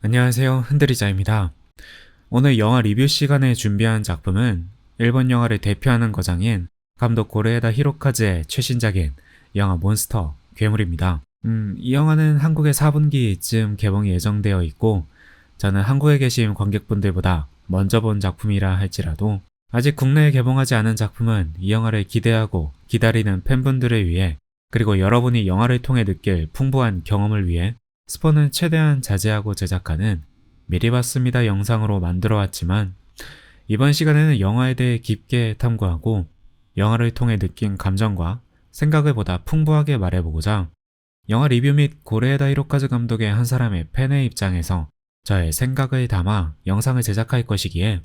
안녕하세요, 흔들리자입니다. 오늘 영화 리뷰 시간에 준비한 작품은 일본 영화를 대표하는 거장인 감독 고레에다 히로카즈의 최신작인 영화 몬스터 괴물입니다. 이 영화는 한국의 4분기쯤 개봉이 예정되어 있고 저는 한국에 계신 관객분들보다 먼저 본 작품이라 할지라도 아직 국내에 개봉하지 않은 작품은 이 영화를 기대하고 기다리는 팬분들을 위해, 그리고 여러분이 영화를 통해 느낄 풍부한 경험을 위해 스포는 최대한 자제하고 제작하는 미리 봤습니다 영상으로 만들어 왔지만, 이번 시간에는 영화에 대해 깊게 탐구하고 영화를 통해 느낀 감정과 생각을 보다 풍부하게 말해보고자 영화 리뷰 및 고레에다 히로카즈 감독의 한 사람의 팬의 입장에서 저의 생각을 담아 영상을 제작할 것이기에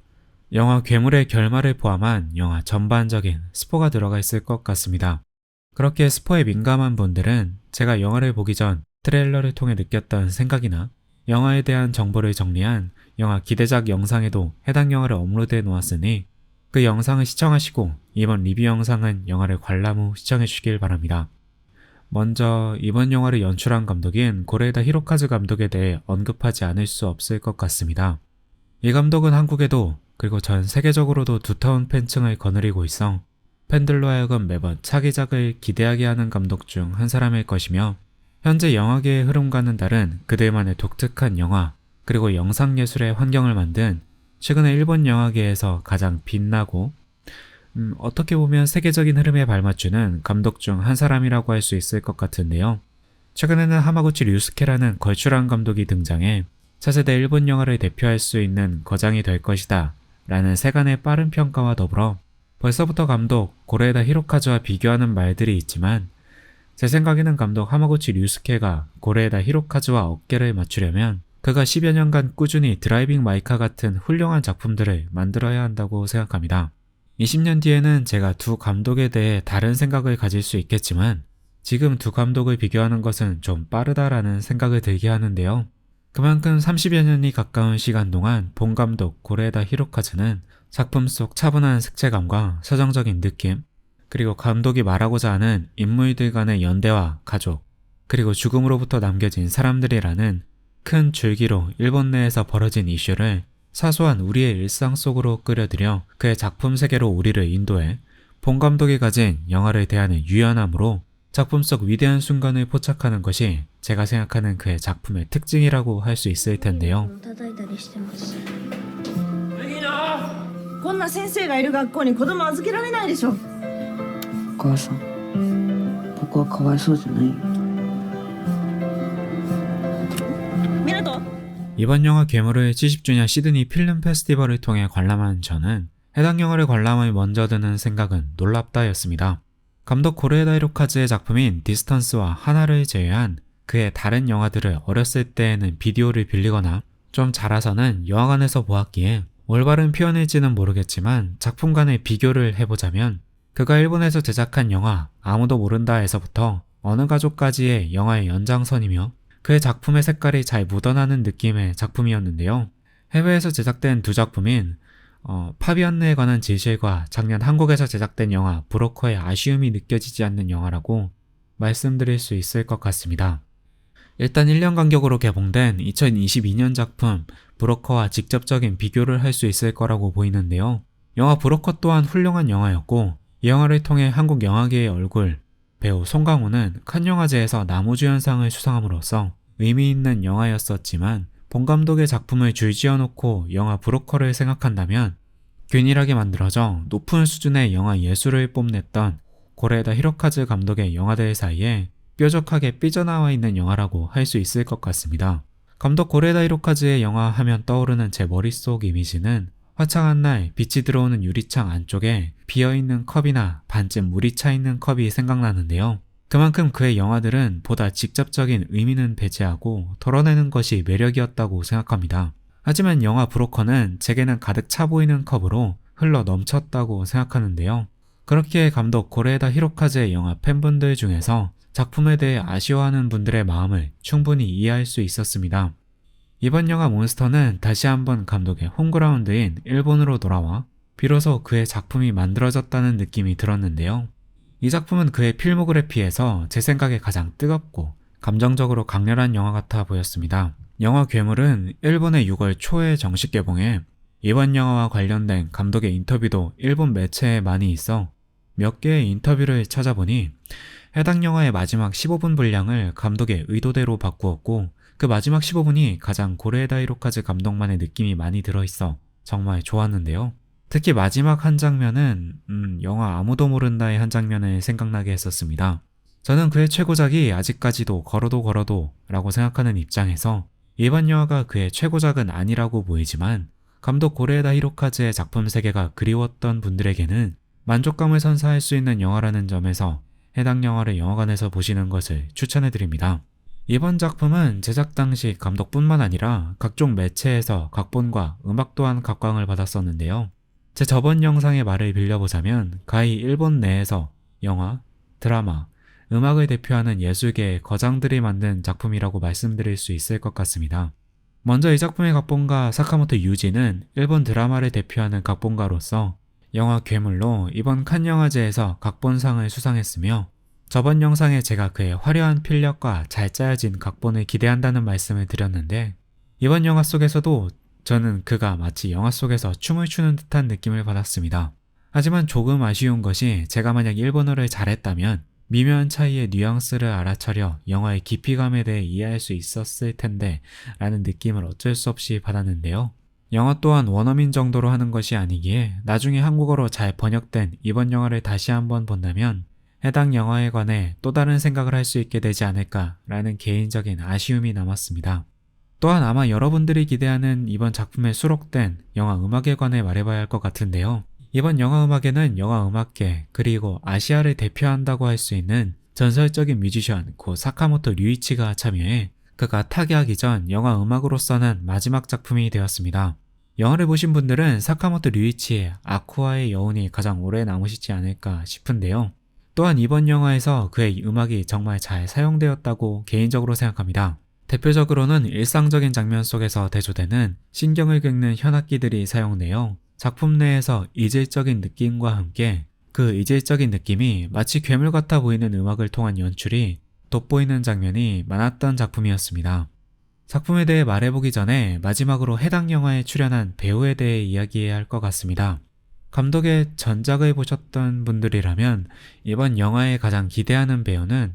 영화 괴물의 결말을 포함한 영화 전반적인 스포가 들어가 있을 것 같습니다. 그렇게 스포에 민감한 분들은 제가 영화를 보기 전 트레일러를 통해 느꼈던 생각이나 영화에 대한 정보를 정리한 영화 기대작 영상에도 해당 영화를 업로드해 놓았으니 그 영상을 시청하시고 이번 리뷰 영상은 영화를 관람 후 시청해 주시길 바랍니다. 먼저 이번 영화를 연출한 감독인 고레에다 히로카즈 감독에 대해 언급하지 않을 수 없을 것 같습니다. 이 감독은 한국에도 그리고 전 세계적으로도 두터운 팬층을 거느리고 있어 팬들로 하여금 매번 차기작을 기대하게 하는 감독 중 한 사람일 것이며, 현재 영화계의 흐름과는 다른 그들만의 독특한 영화 그리고 영상예술의 환경을 만든 최근에 일본 영화계에서 가장 빛나고 어떻게 보면 세계적인 흐름에 발맞추는 감독 중 한 사람이라고 할 수 있을 것 같은데요. 최근에는 하마구치 류스케라는 걸출한 감독이 등장해 차세대 일본 영화를 대표할 수 있는 거장이 될 것이다 라는 세간의 빠른 평가와 더불어 벌써부터 감독 고레에다 히로카즈와 비교하는 말들이 있지만, 제 생각에는 감독 하마구치 류스케가 고레에다 히로카즈와 어깨를 맞추려면 그가 10여 년간 꾸준히 드라이빙 마이카 같은 훌륭한 작품들을 만들어야 한다고 생각합니다. 20년 뒤에는 제가 두 감독에 대해 다른 생각을 가질 수 있겠지만 지금 두 감독을 비교하는 것은 좀 빠르다라는 생각을 들게 하는데요. 그만큼 30여 년이 가까운 시간 동안 본 감독 고레에다 히로카즈는 작품 속 차분한 색채감과 서정적인 느낌, 그리고 감독이 말하고자 하는 인물들 간의 연대와 가족, 그리고 죽음으로부터 남겨진 사람들이라는 큰 줄기로 일본 내에서 벌어진 이슈를 사소한 우리의 일상 속으로 끌어들여 그의 작품 세계로 우리를 인도해 본 감독이 가진 영화를 대하는 유연함으로 작품 속 위대한 순간을 포착하는 것이 제가 생각하는 그의 작품의 특징이라고 할 수 있을 텐데요. こんな先生がいる学校に子供預けられないでしょ。お母さん、僕はかわいそうじゃないよ。 미나토? 이번 영화 괴물을 70주년 시드니 필름 페스티벌을 통해 관람한 저는 해당 영화를 관람을 먼저 드는 생각은 놀랍다였습니다. 감독 고레에다 히로카즈의 작품인 디스턴스와 하나를 제외한 그의 다른 영화들을 어렸을 때에는 비디오를 빌리거나 좀 자라서는 영화관에서 보았기에 올바른 표현일지는 모르겠지만 작품 간의 비교를 해보자면 그가 일본에서 제작한 영화 아무도 모른다에서부터 어느 가족까지의 영화의 연장선이며 그의 작품의 색깔이 잘 묻어나는 느낌의 작품이었는데요. 해외에서 제작된 두 작품인 파비안느에 관한 진실과 작년 한국에서 제작된 영화 브로커의 아쉬움이 느껴지지 않는 영화라고 말씀드릴 수 있을 것 같습니다. 일단 1년 간격으로 개봉된 2022년 작품 브로커와 직접적인 비교를 할 수 있을 거라고 보이는데요. 영화 브로커 또한 훌륭한 영화였고 이 영화를 통해 한국 영화계의 얼굴 배우 송강호는 칸 영화제에서 나무주연상을 수상함으로써 의미 있는 영화였었지만, 본 감독의 작품을 줄지어놓고 영화 브로커를 생각한다면 균일하게 만들어져 높은 수준의 영화 예술을 뽐냈던 고레에다 히로카즈 감독의 영화들 사이에 뾰족하게 삐져나와 있는 영화라고 할 수 있을 것 같습니다. 감독 고레에다 히로카즈의 영화 하면 떠오르는 제 머릿속 이미지는 화창한 날 빛이 들어오는 유리창 안쪽에 비어있는 컵이나 반쯤 물이 차있는 컵이 생각나는데요. 그만큼 그의 영화들은 보다 직접적인 의미는 배제하고 덜어내는 것이 매력이었다고 생각합니다. 하지만 영화 브로커는 제게는 가득 차 보이는 컵으로 흘러 넘쳤다고 생각하는데요. 그렇기에 감독 고레에다 히로카즈의 영화 팬분들 중에서 작품에 대해 아쉬워하는 분들의 마음을 충분히 이해할 수 있었습니다. 이번 영화 몬스터는 다시 한번 감독의 홈그라운드인 일본으로 돌아와 비로소 그의 작품이 만들어졌다는 느낌이 들었는데요. 이 작품은 그의 필모그래피에서 제 생각에 가장 뜨겁고 감정적으로 강렬한 영화 같아 보였습니다. 영화 괴물은 일본의 6월 초에 정식 개봉해 이번 영화와 관련된 감독의 인터뷰도 일본 매체에 많이 있어 몇 개의 인터뷰를 찾아보니 해당 영화의 마지막 15분 분량을 감독의 의도대로 바꾸었고 그 마지막 15분이 가장 고레에다 히로카즈 감독만의 느낌이 많이 들어있어 정말 좋았는데요. 특히 마지막 한 장면은 영화 아무도 모른다의 한 장면을 생각나게 했었습니다. 저는 그의 최고작이 아직까지도 걸어도 라고 생각하는 입장에서 이번 영화가 그의 최고작은 아니라고 보이지만 감독 고레에다 히로카즈의 작품 세계가 그리웠던 분들에게는 만족감을 선사할 수 있는 영화라는 점에서 해당 영화를 영화관에서 보시는 것을 추천해드립니다. 이번 작품은 제작 당시 감독뿐만 아니라 각종 매체에서 각본과 음악 또한 각광을 받았었는데요. 제 저번 영상의 말을 빌려보자면 가히 일본 내에서 영화, 드라마, 음악을 대표하는 예술계의 거장들이 만든 작품이라고 말씀드릴 수 있을 것 같습니다. 먼저 이 작품의 각본가 사카모토 유지는 일본 드라마를 대표하는 각본가로서 영화 괴물로 이번 칸 영화제에서 각본상을 수상했으며 저번 영상에 제가 그의 화려한 필력과 잘 짜여진 각본을 기대한다는 말씀을 드렸는데 이번 영화 속에서도 저는 그가 마치 영화 속에서 춤을 추는 듯한 느낌을 받았습니다. 하지만 조금 아쉬운 것이 제가 만약 일본어를 잘했다면 미묘한 차이의 뉘앙스를 알아차려 영화의 깊이감에 대해 이해할 수 있었을 텐데 라는 느낌을 어쩔 수 없이 받았는데요. 영화 또한 원어민 정도로 하는 것이 아니기에 나중에 한국어로 잘 번역된 이번 영화를 다시 한번 본다면 해당 영화에 관해 또 다른 생각을 할 수 있게 되지 않을까라는 개인적인 아쉬움이 남았습니다. 또한 아마 여러분들이 기대하는 이번 작품에 수록된 영화 음악에 관해 말해봐야 할 것 같은데요. 이번 영화 음악에는 영화 음악계 그리고 아시아를 대표한다고 할 수 있는 전설적인 뮤지션 고 사카모토 류이치가 참여해 그가 타계하기 전 영화 음악으로서는 마지막 작품이 되었습니다. 영화를 보신 분들은 사카모토 류이치의 아쿠아의 여운이 가장 오래 남으시지 않을까 싶은데요. 또한 이번 영화에서 그의 음악이 정말 잘 사용되었다고 개인적으로 생각합니다. 대표적으로는 일상적인 장면 속에서 대조되는 신경을 긁는 현악기들이 사용되어 작품 내에서 이질적인 느낌과 함께 그 이질적인 느낌이 마치 괴물 같아 보이는 음악을 통한 연출이 돋보이는 장면이 많았던 작품이었습니다. 작품에 대해 말해보기 전에 마지막으로 해당 영화에 출연한 배우에 대해 이야기해야 할 것 같습니다. 감독의 전작을 보셨던 분들이라면 이번 영화에 가장 기대하는 배우는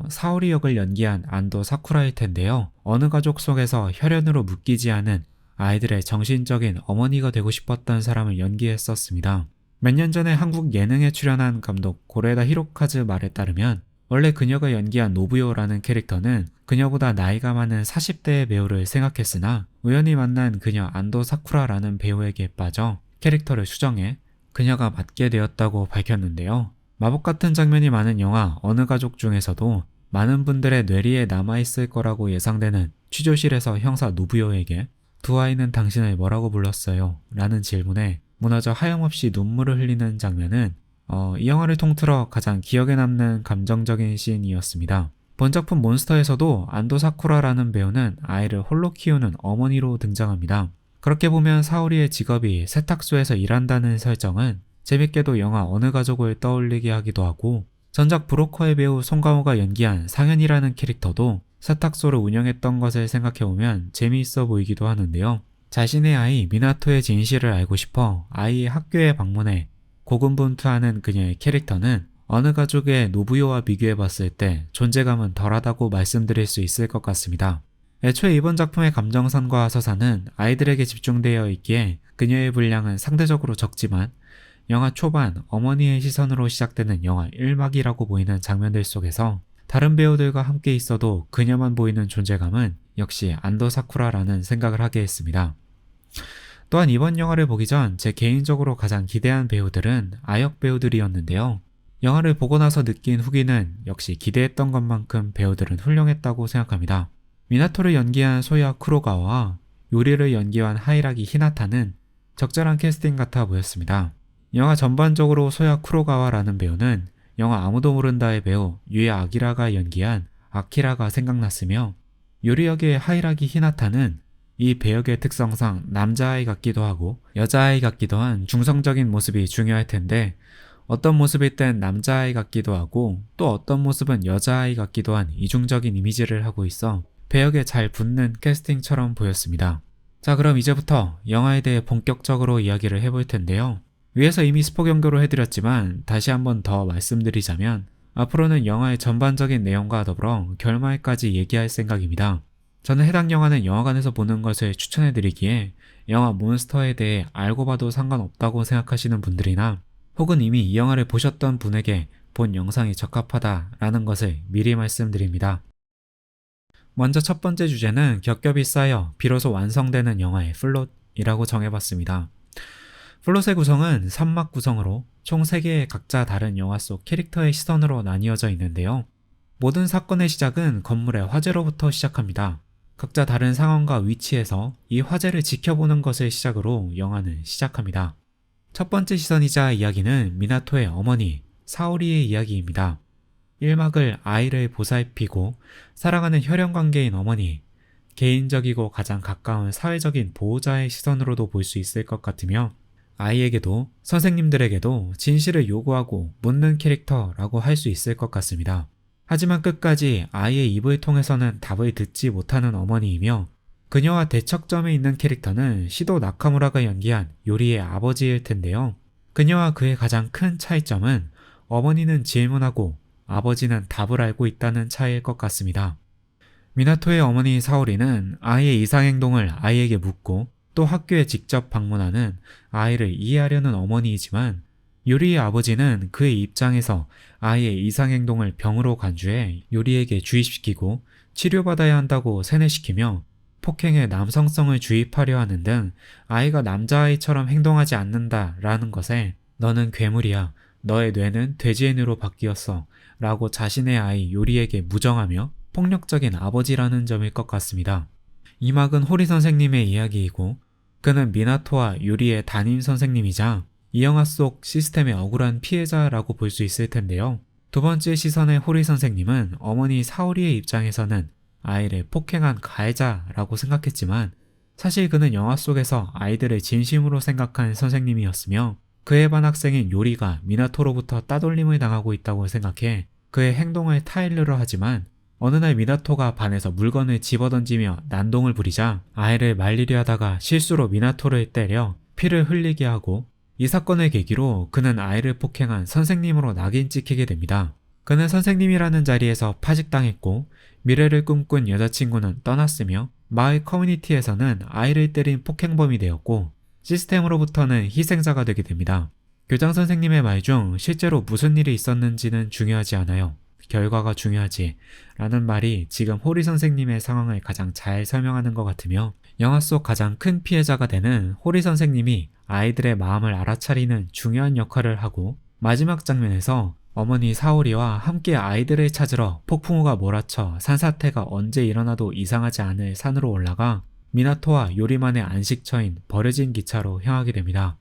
사오리 역을 연기한 안도 사쿠라일 텐데요. 어느 가족 속에서 혈연으로 묶이지 않은 아이들의 정신적인 어머니가 되고 싶었던 사람을 연기했었습니다. 몇 년 전에 한국 예능에 출연한 감독 고레에다 히로카즈 말에 따르면 원래 그녀가 연기한 노부요라는 캐릭터는 그녀보다 나이가 많은 40대의 배우를 생각했으나 우연히 만난 그녀 안도 사쿠라라는 배우에게 빠져 캐릭터를 수정해 그녀가 맡게 되었다고 밝혔는데요. 마법 같은 장면이 많은 영화 어느 가족 중에서도 많은 분들의 뇌리에 남아있을 거라고 예상되는 취조실에서 형사 노부요에게 두 아이는 당신을 뭐라고 불렀어요? 라는 질문에 무너져 하염없이 눈물을 흘리는 장면은 이 영화를 통틀어 가장 기억에 남는 감정적인 씬이었습니다. 본작품 몬스터에서도 안도 사쿠라라는 배우는 아이를 홀로 키우는 어머니로 등장합니다. 그렇게 보면 사오리의 직업이 세탁소에서 일한다는 설정은 재밌게도 영화 어느 가족을 떠올리게 하기도 하고 전작 브로커의 배우 송강호가 연기한 상현이라는 캐릭터도 세탁소를 운영했던 것을 생각해보면 재미있어 보이기도 하는데요. 자신의 아이 미나토의 진실을 알고 싶어 아이의 학교에 방문해 고군분투하는 그녀의 캐릭터는 어느 가족의 노부요와 비교해봤을 때 존재감은 덜하다고 말씀드릴 수 있을 것 같습니다. 애초에 이번 작품의 감정선과 서사는 아이들에게 집중되어 있기에 그녀의 분량은 상대적으로 적지만 영화 초반 어머니의 시선으로 시작되는 영화 1막이라고 보이는 장면들 속에서 다른 배우들과 함께 있어도 그녀만 보이는 존재감은 역시 안도 사쿠라라는 생각을 하게 했습니다. 또한 이번 영화를 보기 전 제 개인적으로 가장 기대한 배우들은 아역 배우들이었는데요. 영화를 보고 나서 느낀 후기는 역시 기대했던 것만큼 배우들은 훌륭했다고 생각합니다. 미나토를 연기한 소야 쿠로가와와 요리를 연기한 하이라기 히나타는 적절한 캐스팅 같아 보였습니다. 영화 전반적으로 소야 쿠로가와라는 배우는 영화 아무도 모른다의 배우 유에 아기라가 연기한 아키라가 생각났으며 요리 역의 하이라기 히나타는 이 배역의 특성상 남자아이 같기도 하고 여자아이 같기도 한 중성적인 모습이 중요할 텐데 어떤 모습일 땐 남자아이 같기도 하고 또 어떤 모습은 여자아이 같기도 한 이중적인 이미지를 하고 있어 배역에 잘 붙는 캐스팅처럼 보였습니다. 자, 그럼 이제부터 영화에 대해 본격적으로 이야기를 해볼 텐데요. 위에서 이미 스포 경고를 해드렸지만 다시 한번 더 말씀드리자면 앞으로는 영화의 전반적인 내용과 더불어 결말까지 얘기할 생각입니다. 저는 해당 영화는 영화관에서 보는 것을 추천해드리기에 영화 몬스터에 대해 알고 봐도 상관없다고 생각하시는 분들이나 혹은 이미 이 영화를 보셨던 분에게 본 영상이 적합하다라는 것을 미리 말씀드립니다. 먼저 첫 번째 주제는 겹겹이 쌓여 비로소 완성되는 영화의 플롯이라고 정해봤습니다. 플롯의 구성은 3막 구성으로 총 3개의 각자 다른 영화 속 캐릭터의 시선으로 나뉘어져 있는데요. 모든 사건의 시작은 건물의 화재로부터 시작합니다. 각자 다른 상황과 위치에서 이 화재를 지켜보는 것을 시작으로 영화는 시작합니다. 첫 번째 시선이자 이야기는 미나토의 어머니 사오리의 이야기입니다. 1막을 아이를 보살피고 사랑하는 혈연관계인 어머니, 개인적이고 가장 가까운 사회적인 보호자의 시선으로도 볼 수 있을 것 같으며 아이에게도 선생님들에게도 진실을 요구하고 묻는 캐릭터라고 할 수 있을 것 같습니다. 하지만 끝까지 아이의 입을 통해서는 답을 듣지 못하는 어머니이며 그녀와 대척점에 있는 캐릭터는 시도 나카무라가 연기한 요리의 아버지일 텐데요. 그녀와 그의 가장 큰 차이점은 어머니는 질문하고 아버지는 답을 알고 있다는 차이일 것 같습니다. 미나토의 어머니 사오리는 아이의 이상행동을 아이에게 묻고 또 학교에 직접 방문하는 아이를 이해하려는 어머니이지만 요리의 아버지는 그의 입장에서 아이의 이상행동을 병으로 간주해 요리에게 주입시키고 치료받아야 한다고 세뇌시키며 폭행에 남성성을 주입하려 하는 등 아이가 남자아이처럼 행동하지 않는다라는 것에 너는 괴물이야. 너의 뇌는 돼지의 뇌로 바뀌었어. 라고 자신의 아이 요리에게 무정하며 폭력적인 아버지라는 점일 것 같습니다. 이 막은 호리 선생님의 이야기이고 그는 미나토와 요리의 담임 선생님이자 이 영화 속 시스템의 억울한 피해자라고 볼 수 있을 텐데요. 두 번째 시선의 호리 선생님은 어머니 사오리의 입장에서는 아이를 폭행한 가해자라고 생각했지만 사실 그는 영화 속에서 아이들을 진심으로 생각한 선생님이었으며 그의 반 학생인 요리가 미나토로부터 따돌림을 당하고 있다고 생각해 그의 행동을 타일르려 하지만 어느 날 미나토가 반에서 물건을 집어던지며 난동을 부리자 아이를 말리려 하다가 실수로 미나토를 때려 피를 흘리게 하고 이 사건을 계기로 그는 아이를 폭행한 선생님으로 낙인 찍히게 됩니다. 그는 선생님이라는 자리에서 파직당했고 미래를 꿈꾼 여자친구는 떠났으며 마을 커뮤니티에서는 아이를 때린 폭행범이 되었고 시스템으로부터는 희생자가 되게 됩니다. 교장 선생님의 말 중 실제로 무슨 일이 있었는지는 중요하지 않아요. 결과가 중요하지 라는 말이 지금 호리 선생님의 상황을 가장 잘 설명하는 것 같으며 영화 속 가장 큰 피해자가 되는 호리 선생님이 아이들의 마음을 알아차리는 중요한 역할을 하고 마지막 장면에서 어머니 사오리와 함께 아이들을 찾으러 폭풍우가 몰아쳐 산사태가 언제 일어나도 이상하지 않을 산으로 올라가 미나토와 요리만의 안식처인 버려진 기차로 향하게 됩니다.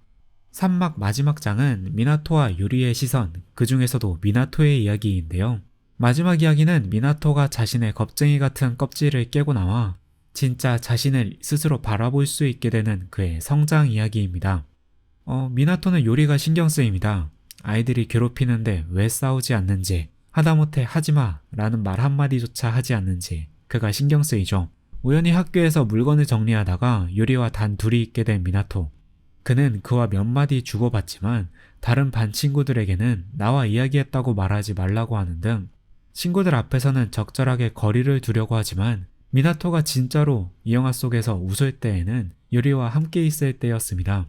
3막 마지막 장은 미나토와 요리의 시선, 그 중에서도 미나토의 이야기인데요. 마지막 이야기는 미나토가 자신의 겁쟁이 같은 껍질을 깨고 나와 진짜 자신을 스스로 바라볼 수 있게 되는 그의 성장 이야기입니다. 미나토는 요리가 신경 쓰입니다. 아이들이 괴롭히는데 왜 싸우지 않는지, 하다못해 하지마 라는 말 한마디조차 하지 않는지 그가 신경 쓰이죠. 우연히 학교에서 물건을 정리하다가 요리와 단 둘이 있게 된 미나토. 그는 그와 몇 마디 주고받지만 다른 반 친구들에게는 나와 이야기했다고 말하지 말라고 하는 등 친구들 앞에서는 적절하게 거리를 두려고 하지만 미나토가 진짜로 이 영화 속에서 웃을 때에는 요리와 함께 있을 때였습니다.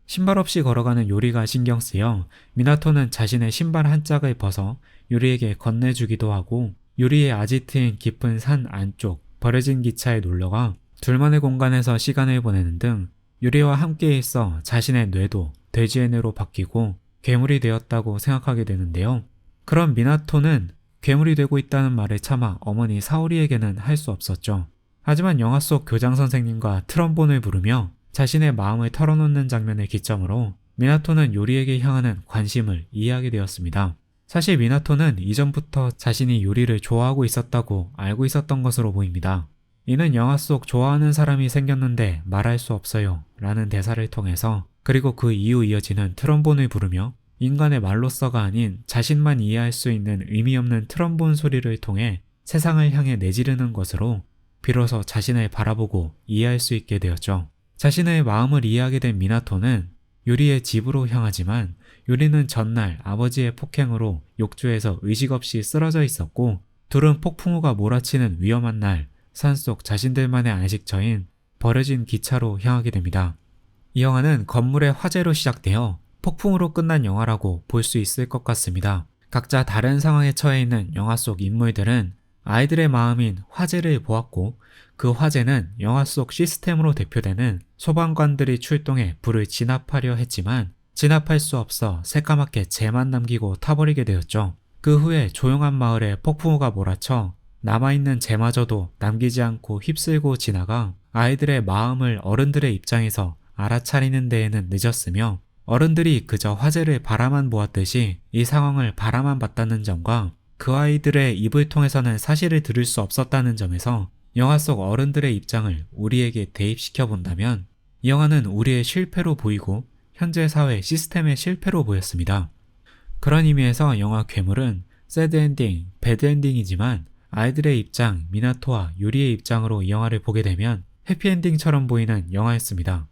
신발 없이 걸어가는 요리가 신경 쓰여 미나토는 자신의 신발 한 짝을 벗어 요리에게 건네주기도 하고 요리의 아지트인 깊은 산 안쪽 버려진 기차에 놀러가 둘만의 공간에서 시간을 보내는 등 요리와 함께 있어 자신의 뇌도 돼지의 뇌로 바뀌고 괴물이 되었다고 생각하게 되는데요. 그런 미나토는 괴물이 되고 있다는 말을 차마 어머니 사오리에게는 할 수 없었죠. 하지만 영화 속 교장 선생님과 트럼본을 부르며 자신의 마음을 털어놓는 장면을 기점으로 미나토는 요리에게 향하는 관심을 이해하게 되었습니다. 사실 미나토는 이전부터 자신이 요리를 좋아하고 있었다고 알고 있었던 것으로 보입니다. 이는 영화 속 좋아하는 사람이 생겼는데 말할 수 없어요 라는 대사를 통해서 그리고 그 이후 이어지는 트럼본을 부르며 인간의 말로서가 아닌 자신만 이해할 수 있는 의미 없는 트럼본 소리를 통해 세상을 향해 내지르는 것으로 비로소 자신을 바라보고 이해할 수 있게 되었죠. 자신의 마음을 이해하게 된 미나토는 유리의 집으로 향하지만 유리는 전날 아버지의 폭행으로 욕조에서 의식 없이 쓰러져 있었고 둘은 폭풍우가 몰아치는 위험한 날 산속 자신들만의 안식처인 버려진 기차로 향하게 됩니다. 이 영화는 건물의 화재로 시작되어 폭풍으로 끝난 영화라고 볼 수 있을 것 같습니다. 각자 다른 상황에 처해 있는 영화 속 인물들은 아이들의 마음인 화재를 보았고 그 화재는 영화 속 시스템으로 대표되는 소방관들이 출동해 불을 진압하려 했지만 진압할 수 없어 새까맣게 재만 남기고 타버리게 되었죠. 그 후에 조용한 마을에 폭풍우가 몰아쳐 남아있는 재마저도 남기지 않고 휩쓸고 지나가 아이들의 마음을 어른들의 입장에서 알아차리는 데에는 늦었으며 어른들이 그저 화재를 바라만 보았듯이 이 상황을 바라만 봤다는 점과 그 아이들의 입을 통해서는 사실을 들을 수 없었다는 점에서 영화 속 어른들의 입장을 우리에게 대입시켜 본다면 이 영화는 우리의 실패로 보이고 현재 사회 시스템의 실패로 보였습니다. 그런 의미에서 영화 괴물은 새드 엔딩, 배드 엔딩이지만 아이들의 입장, 미나토와 유리의 입장으로 이 영화를 보게 되면 해피엔딩처럼 보이는 영화였습니다.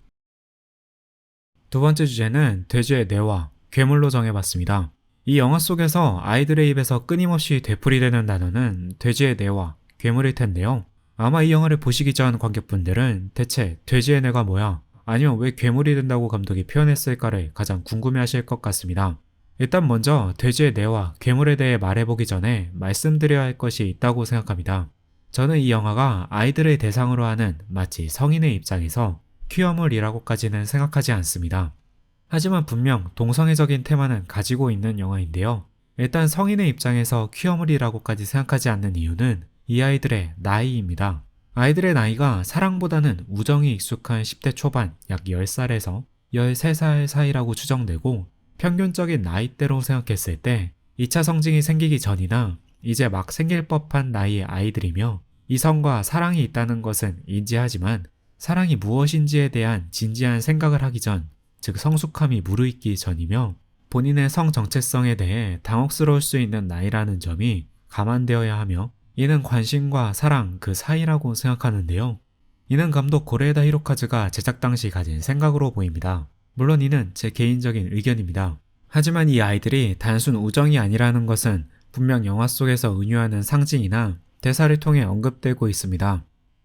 두 번째 주제는 돼지의 뇌와 괴물로 정해봤습니다. 이 영화 속에서 아이들의 입에서 끊임없이 되풀이되는 단어는 돼지의 뇌와 괴물일 텐데요. 아마 이 영화를 보시기 전 관객분들은 대체 돼지의 뇌가 뭐야? 아니면 왜 괴물이 된다고 감독이 표현했을까를 가장 궁금해하실 것 같습니다. 일단 먼저 돼지의 뇌와 괴물에 대해 말해보기 전에 말씀드려야 할 것이 있다고 생각합니다. 저는 이 영화가 아이들을 대상으로 하는 마치 성인의 입장에서 퀴어물이라고까지는 생각하지 않습니다. 하지만 분명 동성애적인 테마는 가지고 있는 영화인데요. 일단 성인의 입장에서 퀴어물이라고까지 생각하지 않는 이유는 이 아이들의 나이입니다. 아이들의 나이가 사랑보다는 우정이 익숙한 10대 초반 약 10살에서 13살 사이라고 추정되고 평균적인 나이대로 생각했을 때 2차 성징이 생기기 전이나 이제 막 생길 법한 나이의 아이들이며 이성과 사랑이 있다는 것은 인지하지만 사랑이 무엇인지에 대한 진지한 생각을 하기 전, 즉 성숙함이 무르익기 전이며 본인의 성 정체성에 대해 당혹스러울 수 있는 나이라는 점이 감안되어야 하며 이는 관심과 사랑 그 사이라고 생각하는데요. 이는 감독 고레에다 히로카즈가 제작 당시 가진 생각으로 보입니다. 물론 이는 제 개인적인 의견입니다. 하지만 이 아이들이 단순 우정이 아니라는 것은 분명 영화 속에서 은유하는 상징이나 대사를 통해 언급되고 있습니다.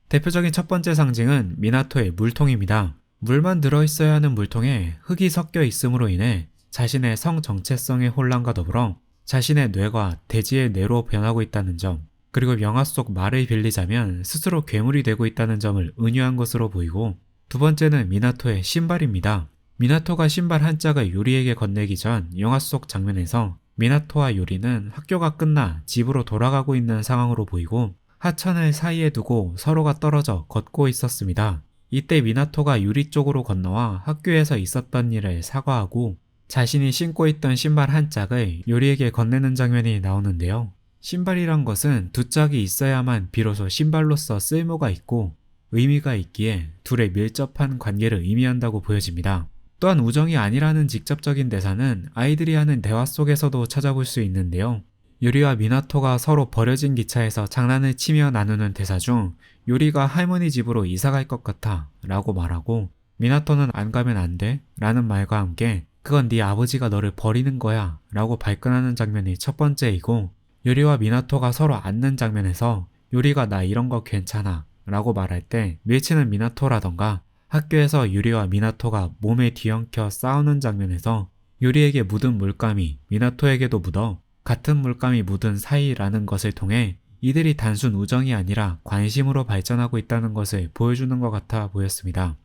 대표적인 첫 번째 상징은 미나토의 물통입니다. 물만 들어있어야 하는 물통에 흙이 섞여 있음으로 인해 자신의 성 정체성의 혼란과 더불어 자신의 뇌가 돼지의 뇌로 변하고 있다는 점, 그리고 영화 속 말을 빌리자면 스스로 괴물이 되고 있다는 점을 은유한 것으로 보이고, 두 번째는 미나토의 신발입니다. 미나토가 신발 한 짝을 유리에게 건네기 전 영화 속 장면에서 미나토와 유리는 학교가 끝나 집으로 돌아가고 있는 상황으로 보이고 하천을 사이에 두고 서로가 떨어져 걷고 있었습니다. 이때 미나토가 유리 쪽으로 건너와 학교에서 있었던 일을 사과하고 자신이 신고 있던 신발 한 짝을 유리에게 건네는 장면이 나오는데요. 신발이란 것은 두 짝이 있어야만 비로소 신발로서 쓸모가 있고 의미가 있기에 둘의 밀접한 관계를 의미한다고 보여집니다. 또한 우정이 아니라는 직접적인 대사는 아이들이 하는 대화 속에서도 찾아볼 수 있는데요. 유리와 미나토가 서로 버려진 기차에서 장난을 치며 나누는 대사 중 유리가 할머니 집으로 이사 갈 것 같아 라고 말하고 미나토는 안 가면 안 돼 라는 말과 함께 그건 네 아버지가 너를 버리는 거야 라고 발끈하는 장면이 첫 번째이고, 유리와 미나토가 서로 앉는 장면에서 유리가 나 이런 거 괜찮아 라고 말할 때 밀치는 미나토라던가 학교에서 유리와 미나토가 몸에 뒤엉켜 싸우는 장면에서 유리에게 묻은 물감이 미나토에게도 묻어 같은 물감이 묻은 사이라는 것을 통해 이들이 단순 우정이 아니라 관심으로 발전하고 있다는 것을 보여주는 것 같아 보였습니다.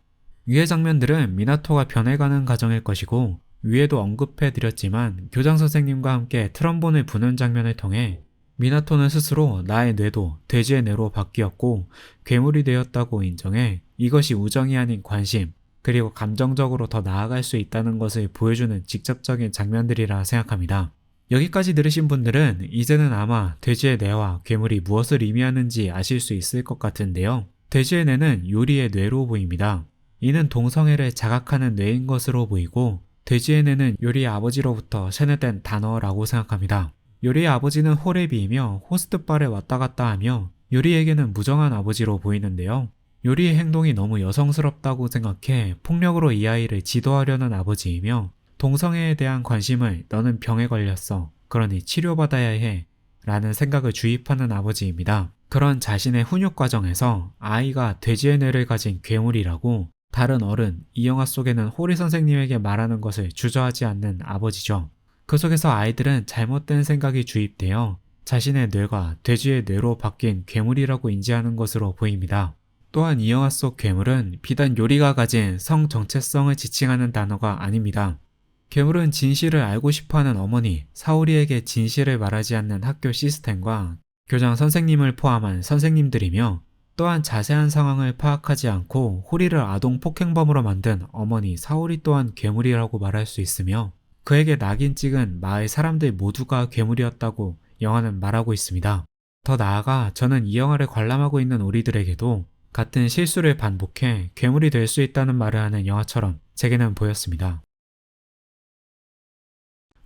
위의 장면들은 미나토가 변해가는 과정일 것이고 위에도 언급해드렸지만 교장 선생님과 함께 트럼본을 부는 장면을 통해 미나토는 스스로 나의 뇌도 돼지의 뇌로 바뀌었고 괴물이 되었다고 인정해 이것이 우정이 아닌 관심, 그리고 감정적으로 더 나아갈 수 있다는 것을 보여주는 직접적인 장면들이라 생각합니다. 여기까지 들으신 분들은 이제는 아마 돼지의 뇌와 괴물이 무엇을 의미하는지 아실 수 있을 것 같은데요. 돼지의 뇌는 유리의 뇌로 보입니다. 이는 동성애를 자각하는 뇌인 것으로 보이고 돼지의 뇌는 유리의 아버지로부터 세뇌된 단어라고 생각합니다. 유리의 아버지는 호랩이이며 호스트바를 왔다 갔다 하며 요리에게는 무정한 아버지로 보이는데요. 요리의 행동이 너무 여성스럽다고 생각해 폭력으로 이 아이를 지도하려는 아버지이며 동성애에 대한 관심을 너는 병에 걸렸어. 그러니 치료받아야 해. 라는 생각을 주입하는 아버지입니다. 그런 자신의 훈육 과정에서 아이가 돼지의 뇌를 가진 괴물이라고 다른 어른, 이 영화 속에는 호리 선생님에게 말하는 것을 주저하지 않는 아버지죠. 그 속에서 아이들은 잘못된 생각이 주입되어 자신의 뇌가 돼지의 뇌로 바뀐 괴물이라고 인지하는 것으로 보입니다. 또한 이 영화 속 괴물은 비단 요리가 가진 성 정체성을 지칭하는 단어가 아닙니다. 괴물은 진실을 알고 싶어하는 어머니, 사오리에게 진실을 말하지 않는 학교 시스템과 교장 선생님을 포함한 선생님들이며 또한 자세한 상황을 파악하지 않고 호리를 아동 폭행범으로 만든 어머니 사오리 또한 괴물이라고 말할 수 있으며 그에게 낙인 찍은 마을 사람들 모두가 괴물이었다고 영화는 말하고 있습니다. 더 나아가 저는 이 영화를 관람하고 있는 우리들에게도 같은 실수를 반복해 괴물이 될 수 있다는 말을 하는 영화처럼 제게는 보였습니다.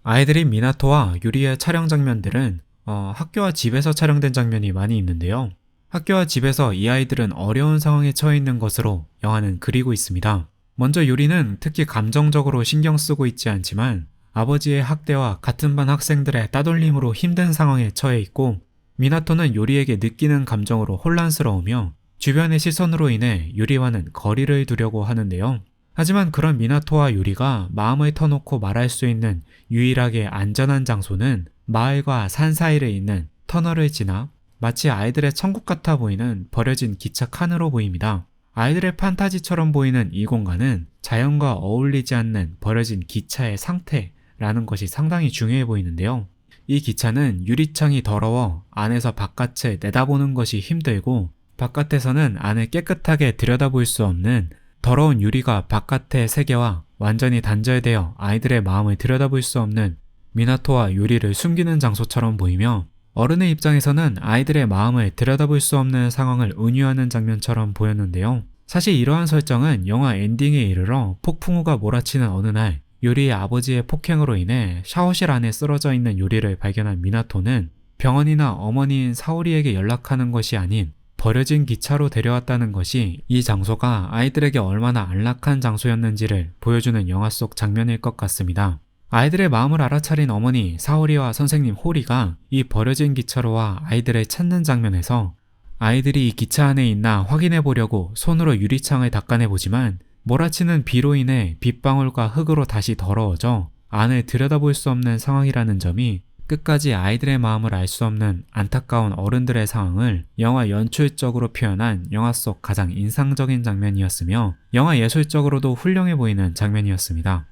아이들인 미나토와 유리의 촬영 장면들은 학교와 집에서 촬영된 장면이 많이 있는데요. 학교와 집에서 이 아이들은 어려운 상황에 처해 있는 것으로 영화는 그리고 있습니다. 먼저 유리는 특히 감정적으로 신경 쓰고 있지 않지만 아버지의 학대와 같은 반 학생들의 따돌림으로 힘든 상황에 처해 있고 미나토는 유리에게 느끼는 감정으로 혼란스러우며 주변의 시선으로 인해 유리와는 거리를 두려고 하는데요. 하지만 그런 미나토와 유리가 마음을 터놓고 말할 수 있는 유일하게 안전한 장소는 마을과 산 사이를 잇는 터널을 지나 마치 아이들의 천국 같아 보이는 버려진 기차 칸으로 보입니다. 아이들의 판타지처럼 보이는 이 공간은 자연과 어울리지 않는 버려진 기차의 상태라는 것이 상당히 중요해 보이는데요. 이 기차는 유리창이 더러워 안에서 바깥을 내다보는 것이 힘들고 바깥에서는 안을 깨끗하게 들여다볼 수 없는 더러운 유리가 바깥의 세계와 완전히 단절되어 아이들의 마음을 들여다볼 수 없는 미나토와 유리를 숨기는 장소처럼 보이며 어른의 입장에서는 아이들의 마음을 들여다볼 수 없는 상황을 은유하는 장면처럼 보였는데요. 사실 이러한 설정은 영화 엔딩에 이르러 폭풍우가 몰아치는 어느 날 유리의 아버지의 폭행으로 인해 샤워실 안에 쓰러져 있는 유리를 발견한 미나토는 병원이나 어머니인 사오리에게 연락하는 것이 아닌 버려진 기차로 데려왔다는 것이 이 장소가 아이들에게 얼마나 안락한 장소였는지를 보여주는 영화 속 장면일 것 같습니다. 아이들의 마음을 알아차린 어머니 사오리와 선생님 호리가 이 버려진 기차로 와 아이들을 찾는 장면에서 아이들이 이 기차 안에 있나 확인해 보려고 손으로 유리창을 닦아내보지만 몰아치는 비로 인해 빗방울과 흙으로 다시 더러워져 안을 들여다볼 수 없는 상황이라는 점이 끝까지 아이들의 마음을 알 수 없는 안타까운 어른들의 상황을 영화 연출적으로 표현한 영화 속 가장 인상적인 장면이었으며 영화 예술적으로도 훌륭해 보이는 장면이었습니다.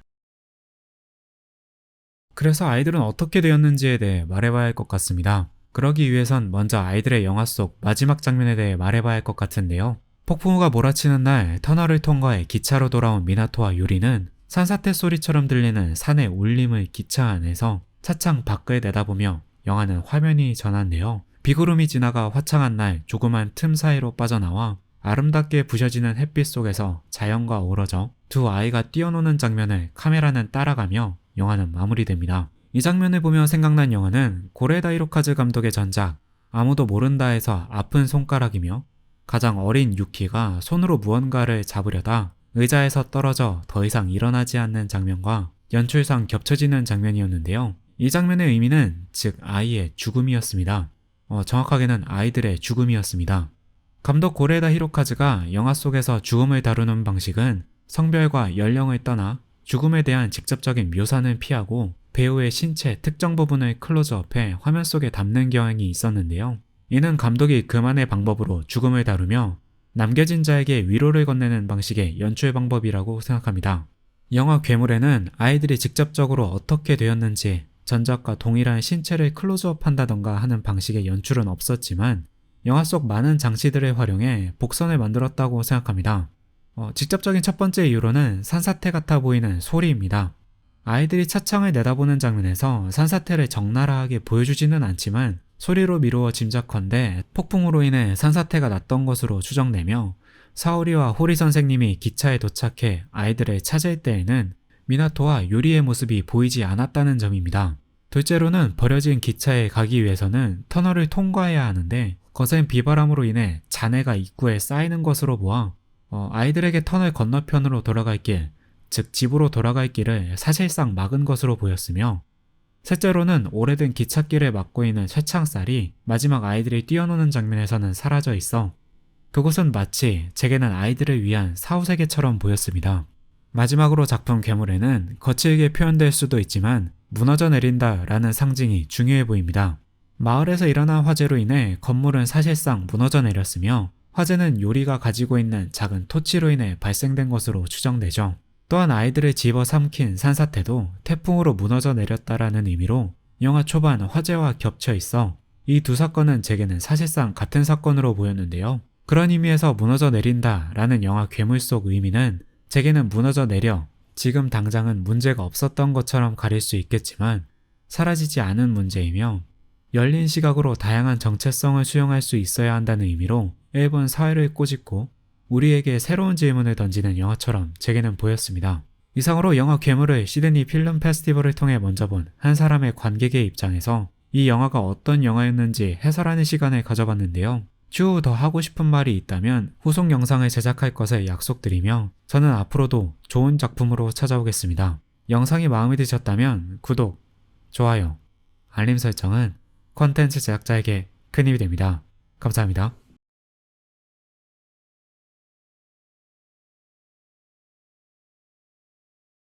그래서 아이들은 어떻게 되었는지에 대해 말해봐야 할 것 같습니다. 그러기 위해선 먼저 아이들의 영화 속 마지막 장면에 대해 말해봐야 할 것 같은데요. 폭풍우가 몰아치는 날 터널을 통과해 기차로 돌아온 미나토와 유리는 산사태 소리처럼 들리는 산의 울림을 기차 안에서 차창 밖을 내다보며 영화는 화면이 전환되어 비구름이 지나가 화창한 날 조그만 틈 사이로 빠져나와 아름답게 부셔지는 햇빛 속에서 자연과 어우러져 두 아이가 뛰어노는 장면을 카메라는 따라가며 영화는 마무리됩니다. 이 장면을 보며 생각난 영화는 고레에다 히로카즈 감독의 전작 아무도 모른다에서 아픈 손가락이며 가장 어린 유키가 손으로 무언가를 잡으려다 의자에서 떨어져 더 이상 일어나지 않는 장면과 연출상 겹쳐지는 장면이었는데요. 이 장면의 의미는 즉 아이의 죽음이었습니다. 정확하게는 아이들의 죽음이었습니다. 감독 고레에다 히로카즈가 영화 속에서 죽음을 다루는 방식은 성별과 연령을 떠나 죽음에 대한 직접적인 묘사는 피하고 배우의 신체 특정 부분을 클로즈업해 화면 속에 담는 경향이 있었는데요. 이는 감독이 그만의 방법으로 죽음을 다루며 남겨진 자에게 위로를 건네는 방식의 연출 방법이라고 생각합니다. 영화 괴물에는 아이들이 직접적으로 어떻게 되었는지 전작과 동일한 신체를 클로즈업한다던가 하는 방식의 연출은 없었지만 영화 속 많은 장치들을 활용해 복선을 만들었다고 생각합니다. 직접적인 첫 번째 이유로는 산사태 같아 보이는 소리입니다. 아이들이 차창을 내다보는 장면에서 산사태를 적나라하게 보여주지는 않지만 소리로 미루어 짐작컨대 폭풍으로 인해 산사태가 났던 것으로 추정되며 사오리와 호리 선생님이 기차에 도착해 아이들을 찾을 때에는 미나토와 유리의 모습이 보이지 않았다는 점입니다. 둘째로는 버려진 기차에 가기 위해서는 터널을 통과해야 하는데 거센 비바람으로 인해 잔해가 입구에 쌓이는 것으로 보아 아이들에게 터널 건너편으로 돌아갈 길, 즉 집으로 돌아갈 길을 사실상 막은 것으로 보였으며, 셋째로는 오래된 기찻길을 막고 있는 쇠창살이 마지막 아이들이 뛰어노는 장면에서는 사라져 있어 그곳은 마치 제게는 아이들을 위한 사후세계처럼 보였습니다. 마지막으로 작품 괴물에는 거칠게 표현될 수도 있지만 무너져 내린다 라는 상징이 중요해 보입니다. 마을에서 일어난 화재로 인해 건물은 사실상 무너져 내렸으며, 화재는 요리가 가지고 있는 작은 토치로 인해 발생된 것으로 추정되죠. 또한 아이들을 집어삼킨 산사태도 태풍으로 무너져 내렸다라는 의미로 영화 초반 화재와 겹쳐 있어 이 두 사건은 제게는 사실상 같은 사건으로 보였는데요. 그런 의미에서 무너져 내린다 라는 영화 괴물 속 의미는 제게는 무너져 내려 지금 당장은 문제가 없었던 것처럼 가릴 수 있겠지만 사라지지 않은 문제이며 열린 시각으로 다양한 정체성을 수용할 수 있어야 한다는 의미로 일본 사회를 꼬집고 우리에게 새로운 질문을 던지는 영화처럼 제게는 보였습니다. 이상으로 영화 괴물을 시드니 필름 페스티벌을 통해 먼저 본 한 사람의 관객의 입장에서 이 영화가 어떤 영화였는지 해설하는 시간을 가져봤는데요. 추후 더 하고 싶은 말이 있다면 후속 영상을 제작할 것을 약속드리며 저는 앞으로도 좋은 작품으로 찾아오겠습니다. 영상이 마음에 드셨다면 구독, 좋아요, 알림 설정은 콘텐츠 제작자에게 큰 힘이 됩니다. 감사합니다.